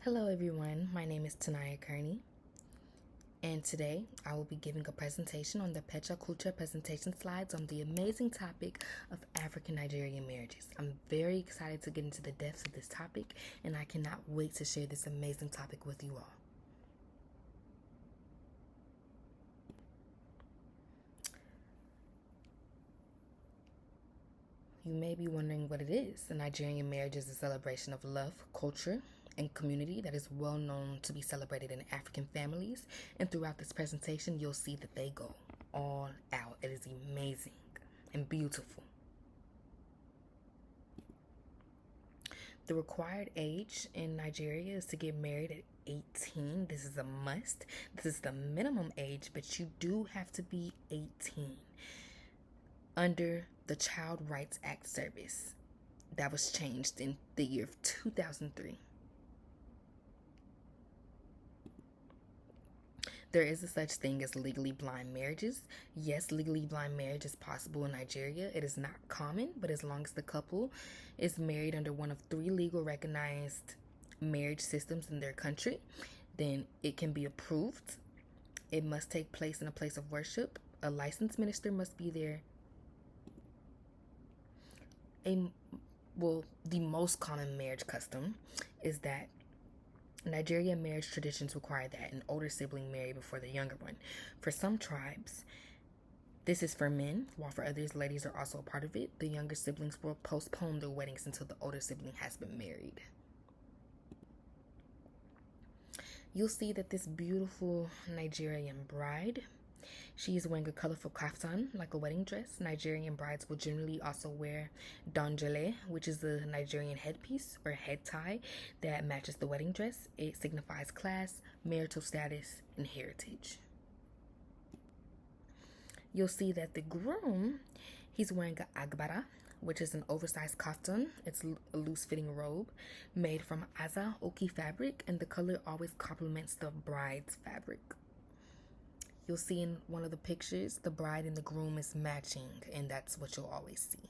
Hello everyone, my name is Taniyah Kearney, and today I will be giving a presentation on the Pecha Kucha presentation slides on the amazing topic of African Nigerian marriages. I'm very excited to get into the depths of this topic, and I cannot wait to share this amazing topic with you all. You may be wondering what it is. A Nigerian marriage is a celebration of love, culture, and community that is well known to be celebrated in African families. And throughout this presentation, you'll see that they go all out. It is amazing and beautiful. The required age in Nigeria is to get married at 18. This is a must. This is the minimum age, but you do have to be 18 under the Child Rights Act service that was changed in the year of 2003. There is a such thing as legally blind marriages. Yes, legally blind marriage is possible in Nigeria. It is not common, but as long as the couple is married under one of 3 legal recognized marriage systems in their country, then it can be approved. It must take place in a place of worship. A licensed minister must be there. The most common marriage custom is that Nigerian marriage traditions require that an older sibling marry before the younger one. For some tribes, this is for men, while for others, ladies are also a part of it. The younger siblings will postpone their weddings until the older sibling has been married. You'll see that this beautiful Nigerian bride, she is wearing a colorful kaftan, like a wedding dress. Nigerian brides will generally also wear donjele, which is a Nigerian headpiece or head tie that matches the wedding dress. It signifies class, marital status, and heritage. You'll see that the groom, he's wearing an agbara, which is an oversized kaftan. It's a loose-fitting robe made from aza oki fabric, and the color always complements the bride's fabric. You'll see in one of the pictures, the bride and the groom is matching, and that's what you'll always see.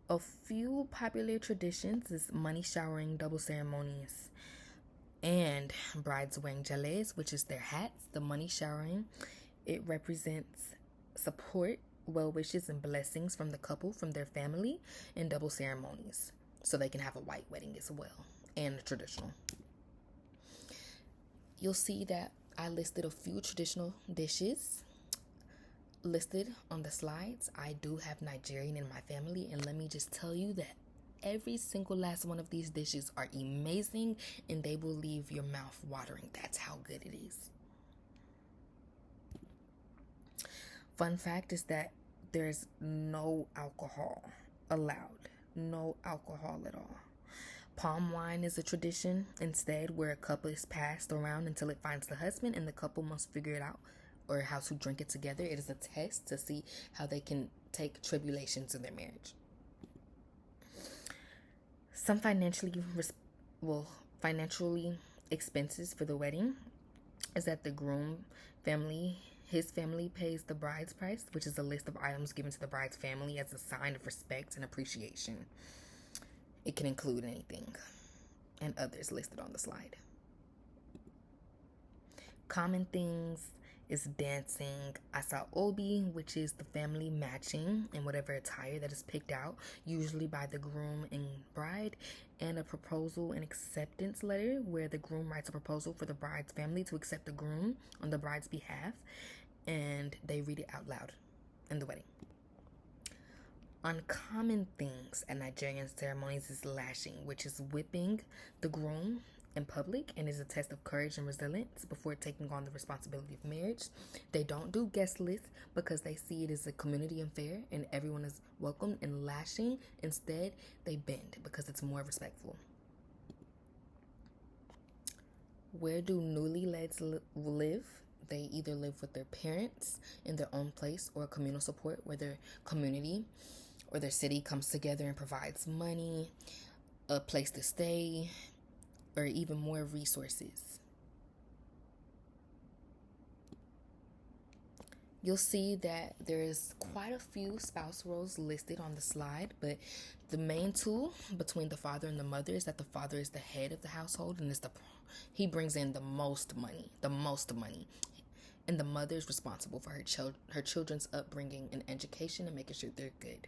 A few popular traditions is money showering, double ceremonies, and brides wearing jales, which is their hats. The money showering, it represents support, well wishes, and blessings from the couple, from their family, and double ceremonies, so they can have a white wedding as well, and a traditional. You'll see that I listed a few traditional dishes listed on the slides. I do have Nigerian in my family, and let me just tell you that every single last one of these dishes are amazing, and they will leave your mouth watering. That's how good it is. Fun fact is that there's no alcohol allowed. No alcohol at all. Palm wine is a tradition instead, where a cup is passed around until it finds the husband, and the couple must figure it out or how to drink it together. It is a test to see how they can take tribulations in their marriage. Some financially expenses for the wedding is that the groom family, his family pays the bride's price, which is a list of items given to the bride's family as a sign of respect and appreciation. It can include anything, and others listed on the slide. Common things is dancing asa obi, which is the family matching in whatever attire that is picked out, usually by the groom and bride, and a proposal and acceptance letter, where the groom writes a proposal for the bride's family to accept the groom on the bride's behalf, and they read it out loud in the wedding. Uncommon things at Nigerian ceremonies is lashing, which is whipping the groom in public and is a test of courage and resilience before taking on the responsibility of marriage. They don't do guest lists because they see it as a community affair and everyone is welcome. And lashing, instead, they bend because it's more respectful. Where do newlyweds live? They either live with their parents in their own place or communal support, where their community or their city comes together and provides money, a place to stay, or even more resources. You'll see that there's quite a few spouse roles listed on the slide, but the main two between the father and the mother is that the father is the head of the household and he brings in the most money, and the mother is responsible for her children's upbringing and education and making sure they're good.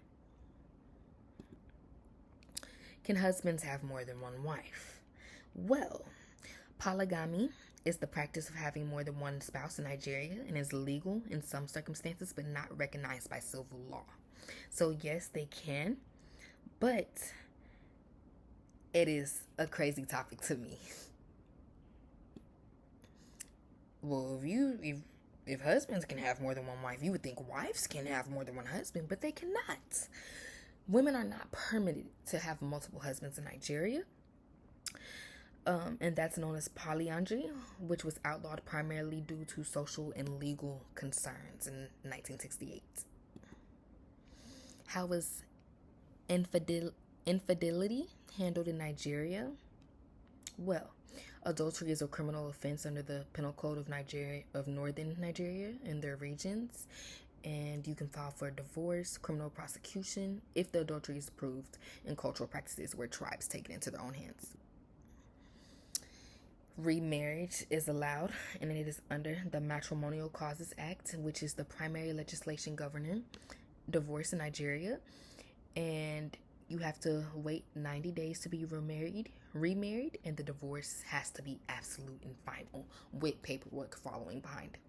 Can husbands have more than one wife? Well, polygamy is the practice of having more than one spouse in Nigeria and is legal in some circumstances but not recognized by civil law. So yes, they can, but it is a crazy topic to me. Well, if husbands can have more than one wife, you would think wives can have more than one husband, but they cannot. Women are not permitted to have multiple husbands in Nigeria. And that's known as polyandry, which was outlawed primarily due to social and legal concerns in 1968. How was infidelity handled in Nigeria? Well, adultery is a criminal offense under the Penal Code of Northern Nigeria and their regions, and you can file for divorce, criminal prosecution if the adultery is proved, in cultural practices where tribes take it into their own hands. Remarriage is allowed, and it is under the Matrimonial Causes Act, which is the primary legislation governing divorce in Nigeria. And you have to wait 90 days to be remarried, and the divorce has to be absolute and final with paperwork following behind.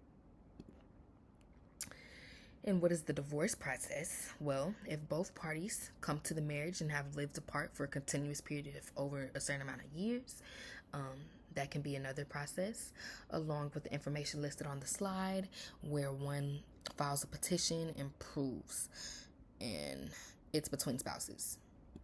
And what is the divorce process? Well, if both parties come to the marriage and have lived apart for a continuous period of over a certain amount of years, that can be another process, along with the information listed on the slide, where one files a petition and proves, and it's between spouses.